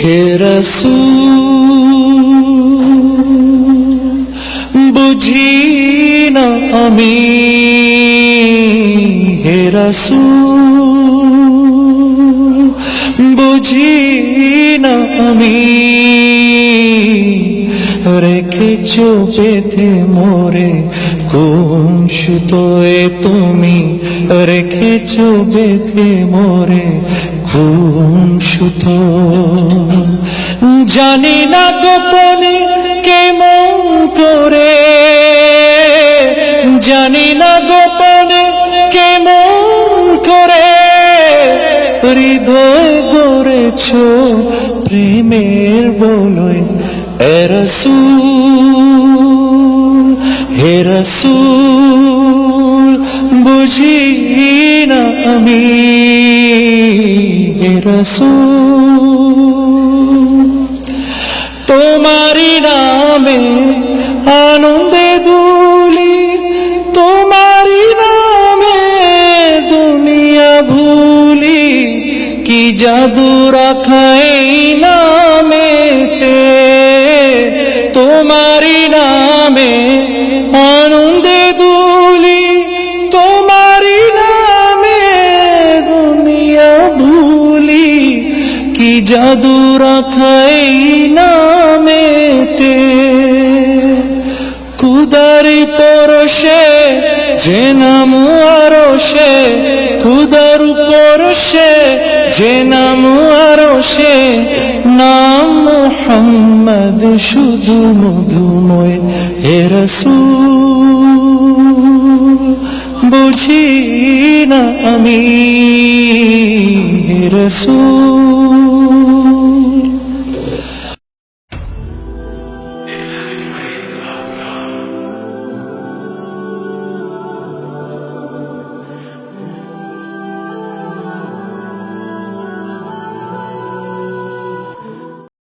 হে রাসূল বুঝি না আমি, হে রাসূল বুঝি না আমি, রেখেছো বেঁধে মোরে কোন সুতোয় তুমি, রেখেছো বেঁধে মোরে কোন সুতো। জানি না গোপনে কেমন করে, জানি না গোপনে কেমন করে হৃদয় গড়েছো প্রেমের বলয়। হে রাসূল, হে রাসূল বুঝি না আমি, হে রাসূল তোমারি নামে আনন্দে দুলি, তোমারি নামে দুনিয়া ভুলি, কি জাদু রাখা এই নামেতে, তোমারি নামে আনন্দে দুলি, তোমারি নামে দুনিয়া ভুলি, কি জাদু রাখা এই নামেতে। খুদারি পরশে যে নাম আরশে, খুদার পরশে যে নাম আরশে, নাম মুহাম্মদ শুধু মধুময়। হে রাসূল বুঝি না আমি, হে রাসূল